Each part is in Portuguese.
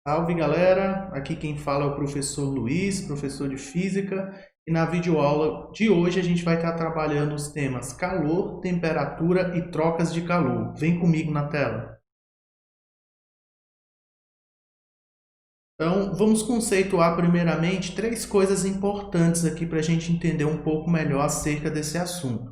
Salve galera, aqui quem fala é o professor Luiz, professor de Física, e na videoaula de hoje a gente vai estar trabalhando os temas calor, temperatura e trocas de calor. Vem comigo na tela. Então, vamos conceituar primeiramente três coisas importantes aqui para a gente entender um pouco melhor acerca desse assunto.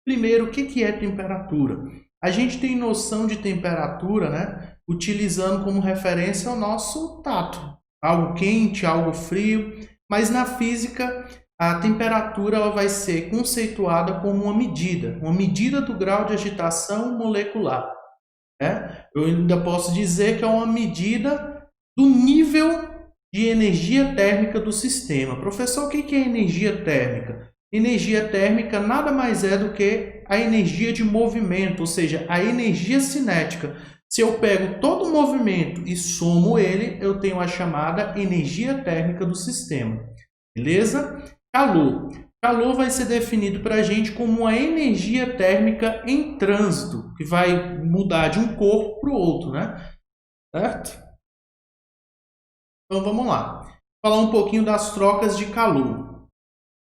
Primeiro, o que é temperatura? A gente tem noção de temperatura, né, utilizando como referência o nosso tato. Algo quente, algo frio, mas na física a temperatura ela vai ser conceituada como uma medida do grau de agitação molecular. Né? Eu ainda posso dizer que é uma medida do nível de energia térmica do sistema. Professor, o que é energia térmica? Energia térmica nada mais é do que a energia de movimento, ou seja, a energia cinética. Se eu pego todo o movimento e somo ele, eu tenho a chamada energia térmica do sistema. Beleza? Calor. Calor vai ser definido para a gente como uma energia térmica em trânsito, que vai mudar de um corpo para o outro, né? Certo? Então vamos lá. Falar um pouquinho das trocas de calor.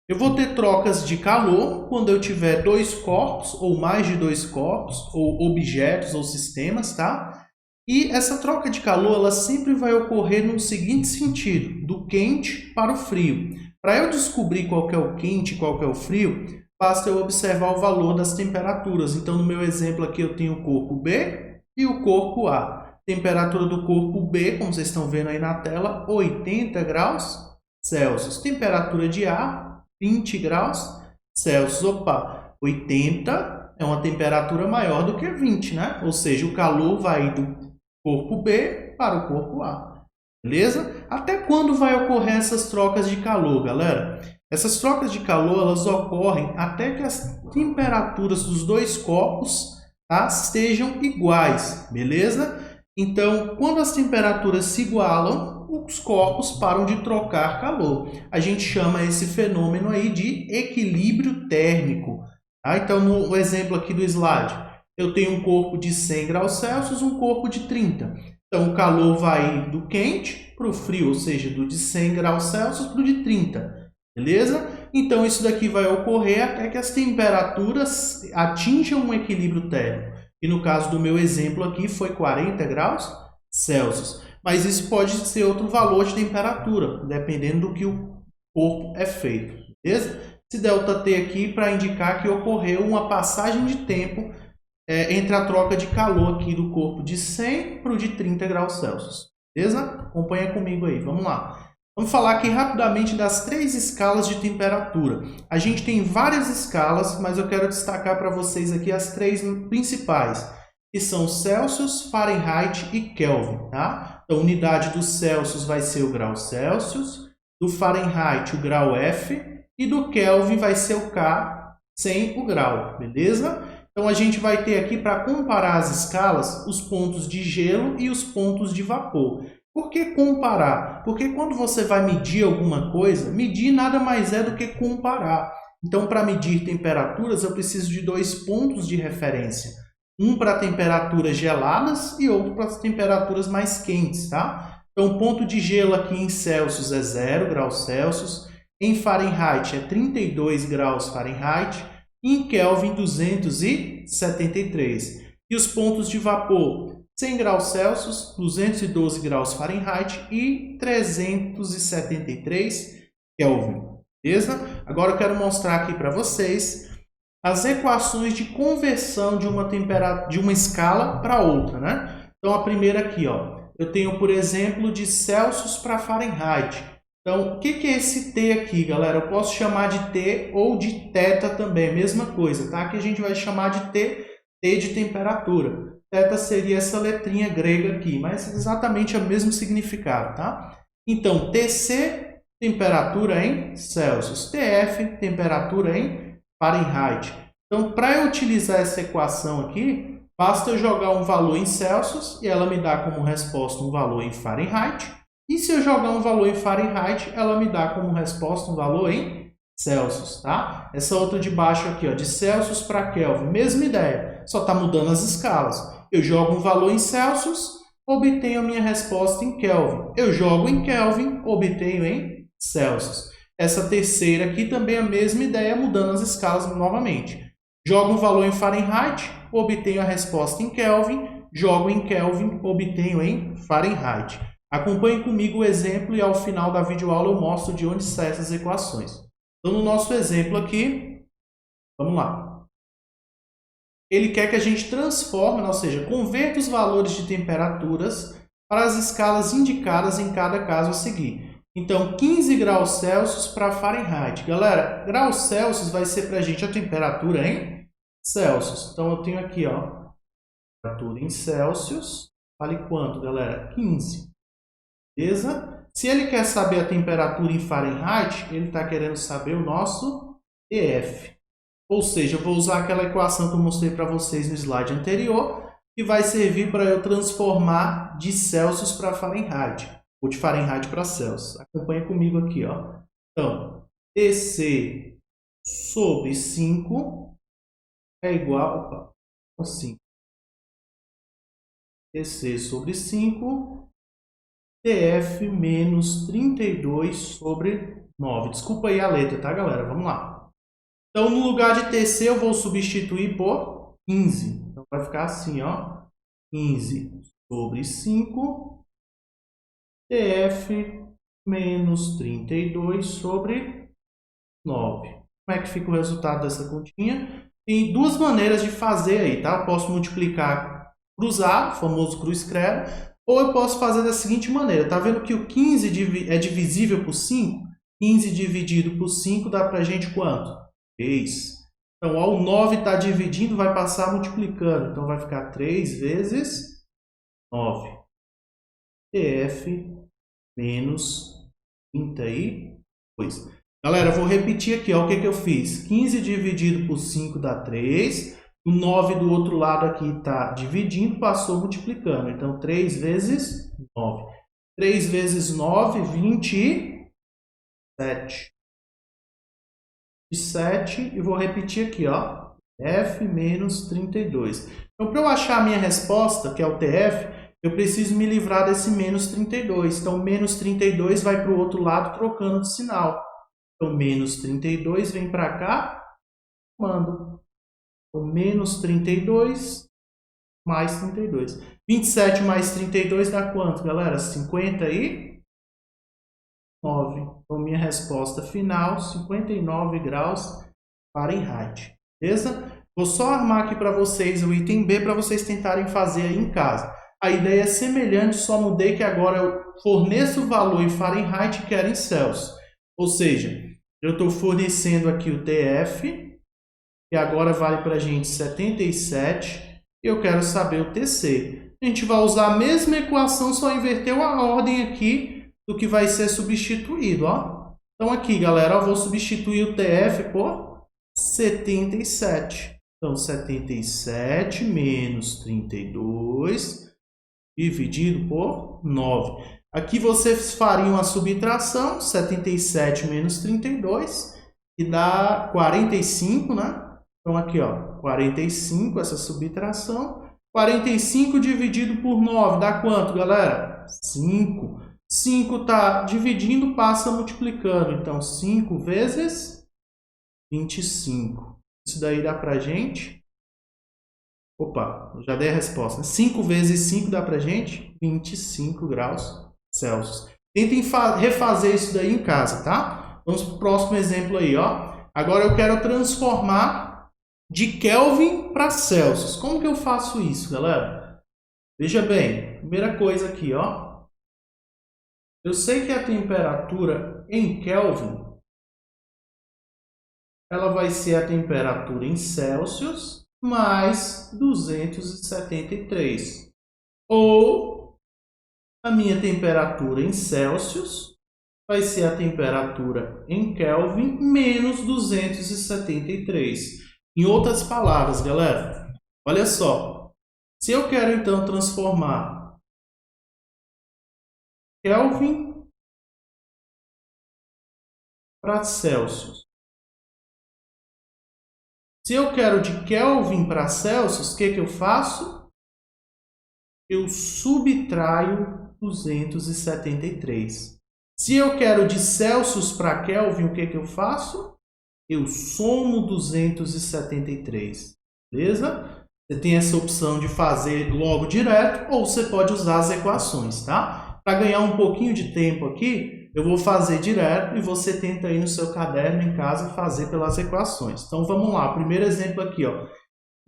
Eu vou ter trocas de calor quando eu tiver dois corpos, ou mais de dois corpos, ou objetos ou sistemas, tá? E essa troca de calor, ela sempre vai ocorrer no seguinte sentido, do quente para o frio. Para eu descobrir qual que é o quente e qual que é o frio, basta eu observar o valor das temperaturas. Então, no meu exemplo aqui, eu tenho o corpo B e o corpo A. Temperatura do corpo B, como vocês estão vendo aí na tela, 80 graus Celsius. Temperatura de A, 20 graus Celsius. Opa, 80 é uma temperatura maior do que 20, né? Ou seja, o calor vai do corpo B para o corpo A. Beleza? Até quando vai ocorrer essas trocas de calor, galera? Essas trocas de calor, elas ocorrem até que as temperaturas dos dois corpos, tá, sejam iguais, beleza? Então, quando as temperaturas se igualam, os corpos param de trocar calor. A gente chama esse fenômeno aí de equilíbrio térmico. Tá? Então, no exemplo aqui do slide, eu tenho um corpo de 100 graus Celsius, um corpo de 30. Então, o calor vai do quente para o frio, ou seja, do de 100 graus Celsius para o de 30. Beleza? Então, isso daqui vai ocorrer até que as temperaturas atinjam um equilíbrio térmico. E no caso do meu exemplo aqui foi 40 graus Celsius. Mas isso pode ser outro valor de temperatura, dependendo do que o corpo é feito. Beleza? Esse ΔT aqui para indicar que ocorreu uma passagem de tempo entre a troca de calor aqui do corpo de 100 para o de 30 graus Celsius. Beleza? Acompanha comigo aí, vamos lá. Vamos falar aqui rapidamente das três escalas de temperatura. A gente tem várias escalas, mas eu quero destacar para vocês aqui as três principais, que são Celsius, Fahrenheit e Kelvin. Tá? Então, a unidade do Celsius vai ser o grau Celsius, do Fahrenheit o grau F e do Kelvin vai ser o K sem o grau, beleza? Então, a gente vai ter aqui, para comparar as escalas, os pontos de gelo e os pontos de vapor. Por que comparar? Porque quando você vai medir alguma coisa, medir nada mais é do que comparar. Então, para medir temperaturas, eu preciso de dois pontos de referência. Um para temperaturas geladas e outro para as temperaturas mais quentes, tá? Então, o ponto de gelo aqui em Celsius é 0 graus Celsius, em Fahrenheit é 32 graus Fahrenheit, e em Kelvin 273. E os pontos de vapor 100 graus Celsius, 212 graus Fahrenheit e 373 Kelvin. Beleza? Agora eu quero mostrar aqui para vocês as equações de conversão de uma escala para outra, né? Então a primeira aqui, ó, eu tenho, por exemplo, de Celsius para Fahrenheit. Então, o que é esse T aqui, galera? Eu posso chamar de T ou de θ também, mesma coisa, tá? Aqui a gente vai chamar de T de temperatura. Θ seria essa letrinha grega aqui, mas exatamente é o mesmo significado, tá? Então, Tc, temperatura em Celsius. Tf, temperatura em Fahrenheit. Então, para eu utilizar essa equação aqui, basta eu jogar um valor em Celsius e ela me dá como resposta um valor em Fahrenheit. E se eu jogar um valor em Fahrenheit, ela me dá como resposta um valor em Celsius, tá? Essa outra de baixo aqui, ó, de Celsius para Kelvin, mesma ideia, só está mudando as escalas. Eu jogo um valor em Celsius obtenho a minha resposta em Kelvin. Eu jogo em Kelvin, obtenho em Celsius. Essa terceira aqui também é a mesma ideia, mudando as escalas novamente. Jogo um valor em Fahrenheit, obtenho a resposta em Kelvin. Jogo em Kelvin, obtenho em Fahrenheit. Acompanhe comigo o exemplo e ao final da videoaula eu mostro de onde saem essas equações. Então, no nosso exemplo aqui, vamos lá. Ele quer que a gente transforme, ou seja, converta os valores de temperaturas para as escalas indicadas em cada caso a seguir. Então, 15 graus Celsius para Fahrenheit. Galera, graus Celsius vai ser para a gente a temperatura em Celsius. Então, eu tenho aqui, ó, temperatura em Celsius. Vale quanto, galera? 15. Beleza? Se ele quer saber a temperatura em Fahrenheit, ele está querendo saber o nosso TF. Ou seja, eu vou usar aquela equação que eu mostrei para vocês no slide anterior, que vai servir para eu transformar de Celsius para Fahrenheit, ou de Fahrenheit para Celsius. Acompanha comigo aqui, ó. Então, TC sobre 5 é igual a 5. TC sobre 5, TF menos 32 sobre 9. Desculpa aí a letra, tá, galera? Vamos lá. Então, no lugar de TC, eu vou substituir por 15. Então, vai ficar assim, ó. 15 sobre 5, TF menos 32 sobre 9. Como é que fica o resultado dessa continha? Tem duas maneiras de fazer aí, tá? Eu posso multiplicar cruzado, famoso cruz-credo, ou eu posso fazer da seguinte maneira. Tá vendo que o 15 é divisível por 5? 15 dividido por 5 dá pra gente quanto? 3. Então, ao 9 está dividindo, vai passar multiplicando. Então, vai ficar 3 vezes 9. TF menos 32. Galera, eu vou repetir aqui, ó, o que eu fiz. 15 dividido por 5 dá 3. O 9 do outro lado aqui está dividindo, passou multiplicando. Então, 3 vezes 9. 3 vezes 9, 27. 7 e vou repetir aqui, ó, F menos 32. Então, para eu achar a minha resposta, que é o TF, eu preciso me livrar desse menos 32. Então, menos 32 vai para o outro lado trocando de sinal. Então, menos 32 vem para cá, mando. Então, menos 32 mais 32. 27 mais 32 dá quanto, galera? 59. Então, minha resposta final, 59 graus Fahrenheit. Beleza? Vou só armar aqui para vocês o item B para vocês tentarem fazer aí em casa. A ideia é semelhante, só mudei que agora eu forneço o valor em Fahrenheit e quero em Celsius. Ou seja, eu estou fornecendo aqui o TF, que agora vale para a gente 77, e eu quero saber o TC. A gente vai usar a mesma equação, só inverteu a ordem aqui do que vai ser substituído, ó. Então aqui, galera, eu vou substituir o TF por 77. Então, 77 menos 32 dividido por 9. Aqui vocês fariam a subtração, 77 menos 32, que dá 45, né? Então aqui, ó, 45, essa subtração. 45 dividido por 9 dá quanto, galera? 5. 5 está dividindo, passa multiplicando. Então, 5 vezes 25. Isso daí dá para a gente... Opa, já dei a resposta. 5 vezes 5 dá para a gente 25 graus Celsius. Tentem refazer isso daí em casa, tá? Vamos para o próximo exemplo aí, ó. Agora eu quero transformar de Kelvin para Celsius. Como que eu faço isso, galera? Veja bem, primeira coisa aqui, ó. Eu sei que a temperatura em Kelvin, ela vai ser a temperatura em Celsius mais 273. Ou a minha temperatura em Celsius vai ser a temperatura em Kelvin menos 273. Em outras palavras, galera, olha só. Se eu quero então transformar Kelvin para Celsius. Se eu quero de Kelvin para Celsius, o que eu faço? eu subtraio 273. Se eu quero de Celsius para Kelvin, o que eu faço? Eu somo 273. Beleza? Você tem essa opção de fazer logo direto ou você pode usar as equações, tá? Para ganhar um pouquinho de tempo aqui, eu vou fazer direto e você tenta aí no seu caderno em casa fazer pelas equações. Então vamos lá, primeiro exemplo aqui, ó.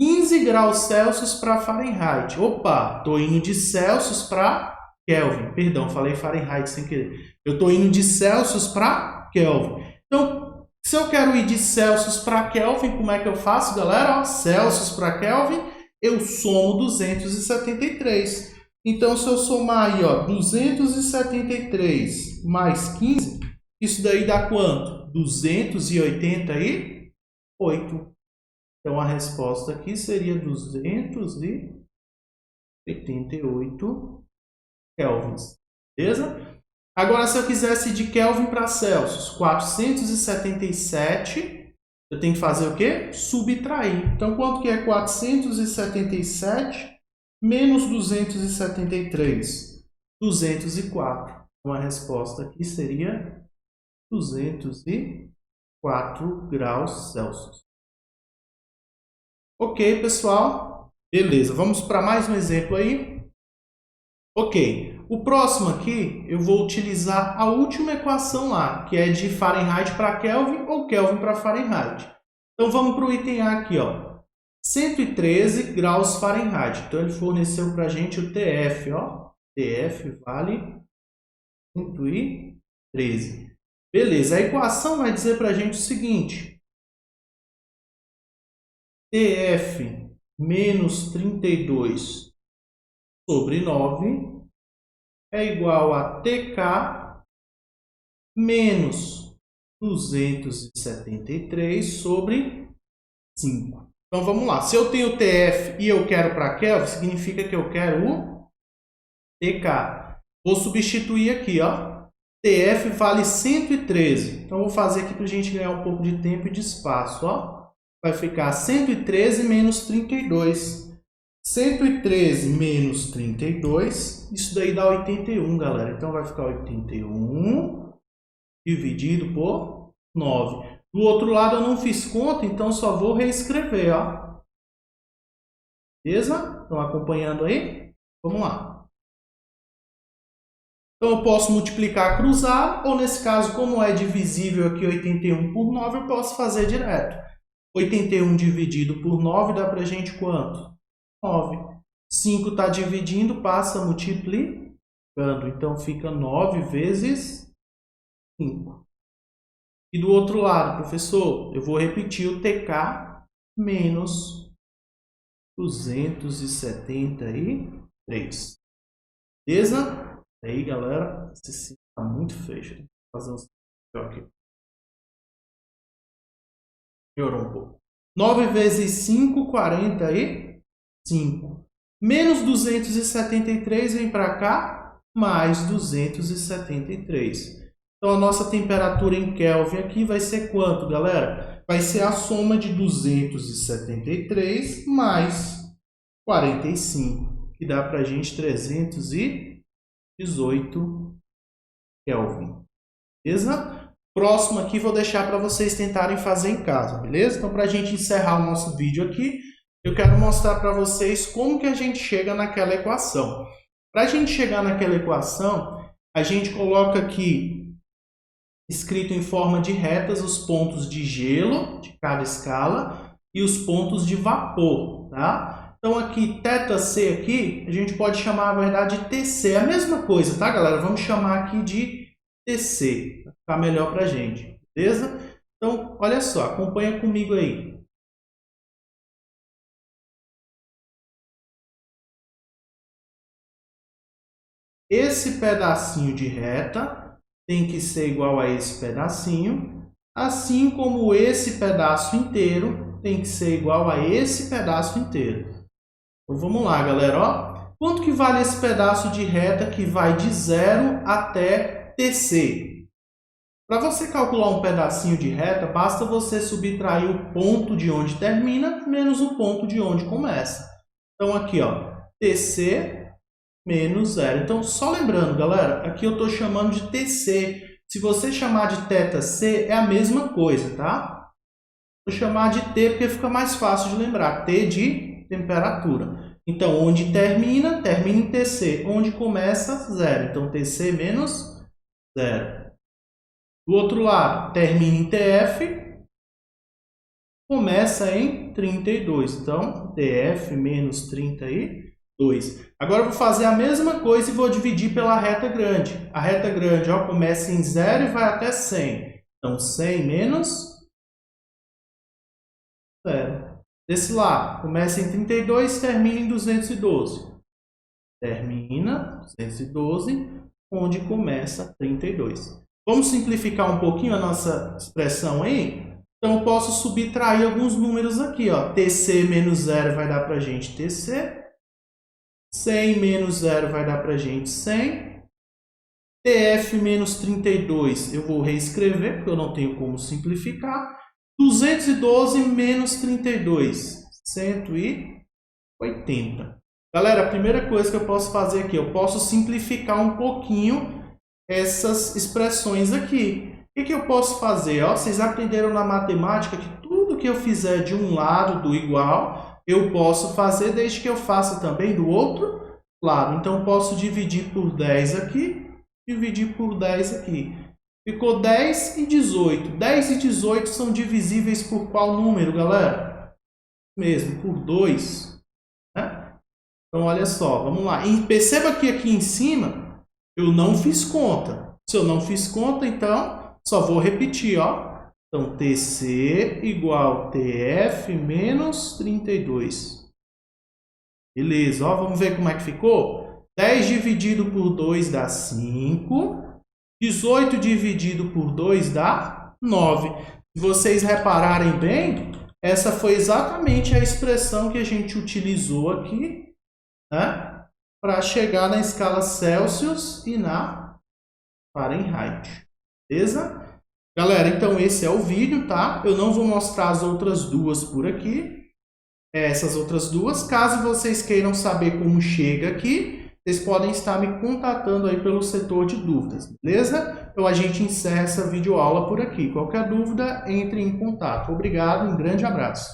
15 graus Celsius para Fahrenheit. Opa, estou indo de Celsius para Kelvin. Perdão, falei Fahrenheit sem querer. Eu estou indo de Celsius para Kelvin. Então, se eu quero ir de Celsius para Kelvin, como é que eu faço, galera? Ó, Celsius para Kelvin, eu somo 273. Então, se eu somar aí, ó, 273 mais 15, isso daí dá quanto? 288. Então, a resposta aqui seria 288 kelvins. Beleza? Agora, se eu quisesse de Kelvin para Celsius, 477, eu tenho que fazer o quê? Subtrair. Então, quanto que é 477 menos 273? 204. Então, a resposta aqui seria 204 graus Celsius. Ok, pessoal? Beleza, vamos para mais um exemplo aí. Ok, o próximo aqui eu vou utilizar a última equação lá, que é de Fahrenheit para Kelvin ou Kelvin para Fahrenheit. Então vamos para o item A aqui, ó. 113 graus Fahrenheit. Então ele forneceu para a gente o TF, ó. TF vale 113. Beleza, a equação vai dizer para a gente o seguinte. TF menos 32 sobre 9 é igual a TK menos 273 sobre 5. Então vamos lá. Se eu tenho TF e eu quero para Kelvin, significa que eu quero o TK. Vou substituir aqui, ó. TF vale 113. Então vou fazer aqui para a gente ganhar um pouco de tempo e de espaço, ó. Vai ficar 113 menos 32. 113 menos 32, isso daí dá 81, galera. Então vai ficar 81 dividido por 9. Do outro lado eu não fiz conta, então só vou reescrever, ó. Beleza? Estão acompanhando aí? Vamos lá. Então eu posso multiplicar cruzado, ou nesse caso, como é divisível aqui 81 por 9, eu posso fazer direto. 81 dividido por 9 dá pra gente quanto? 9. 5 está dividindo, passa multiplicando. Então, fica 9 vezes 5. E do outro lado, professor, eu vou repetir o TK menos 273. Beleza? Aí, galera, esse 5 está muito feio. Vou fazer um aqui. Piorou um pouco. 9 vezes 5, 45. Menos 273 vem para cá, mais 273. Então, a nossa temperatura em Kelvin aqui vai ser quanto, galera? Vai ser a soma de 273 mais 45, que dá para a gente 318 Kelvin. Beleza? Próximo aqui vou deixar para vocês tentarem fazer em casa, beleza? Então, para a gente encerrar o nosso vídeo aqui, eu quero mostrar para vocês como que a gente chega naquela equação. Para a gente chegar naquela equação, a gente coloca aqui, escrito em forma de retas, os pontos de gelo de cada escala e os pontos de vapor, tá? Então, aqui, θc aqui, a gente pode chamar, na verdade, de TC. É a mesma coisa, tá, galera? Vamos chamar aqui de TC, para ficar melhor para a gente, beleza? Então, olha só, acompanha comigo aí. Esse pedacinho de reta tem que ser igual a esse pedacinho, assim como esse pedaço inteiro tem que ser igual a esse pedaço inteiro. Então, vamos lá, galera. Ó. Quanto que vale esse pedaço de reta que vai de 0 até TC? Para você calcular um pedacinho de reta, basta você subtrair o ponto de onde termina menos o ponto de onde começa. Então, aqui, ó, TC menos zero. Então, só lembrando, galera, aqui eu estou chamando de TC. Se você chamar de θc, é a mesma coisa, tá? Vou chamar de T porque fica mais fácil de lembrar. T de temperatura. Então, onde termina, termina em TC. Onde começa, zero. Então, TC menos zero. Do outro lado, termina em TF, começa em 32. Então, TF menos 32. Agora eu vou fazer a mesma coisa e vou dividir pela reta grande. A reta grande, ó, começa em 0 e vai até 100. Então, 100 menos 0. Desse lado, começa em 32 e termina em 212. Termina 212, onde começa 32. Vamos simplificar um pouquinho a nossa expressão aí? Então, eu posso subtrair alguns números aqui, ó. TC menos 0 vai dar para a gente TC. 100 menos 0 vai dar para a gente 100. TF menos 32 eu vou reescrever, porque eu não tenho como simplificar. 212 menos 32, 180. Galera, a primeira coisa que eu posso fazer aqui, eu posso simplificar um pouquinho essas expressões aqui. O que eu posso fazer? Ó, vocês aprenderam na matemática que tudo que eu fizer de um lado do igual, eu posso fazer desde que eu faça também do outro lado. Então, eu posso dividir por 10 aqui, dividir por 10 aqui. Ficou 10 e 18. 10 e 18 são divisíveis por qual número, galera? Mesmo, por 2. Né? Então, olha só, vamos lá. E perceba que aqui em cima eu não fiz conta. Se eu não fiz conta, então, só vou repetir, ó. Então, TC igual TF menos 32. Beleza, ó, vamos ver como é que ficou? 10 dividido por 2 dá 5. 18 dividido por 2 dá 9. Se vocês repararem bem, essa foi exatamente a expressão que a gente utilizou aqui, né, para chegar na escala Celsius e na Fahrenheit. Beleza? Galera, então esse é o vídeo, tá? Eu não vou mostrar as outras duas por aqui. Essas outras duas. Caso vocês queiram saber como chega aqui, vocês podem estar me contatando aí pelo setor de dúvidas, beleza? Então a gente encerra essa videoaula por aqui. Qualquer dúvida, entre em contato. Obrigado, um grande abraço.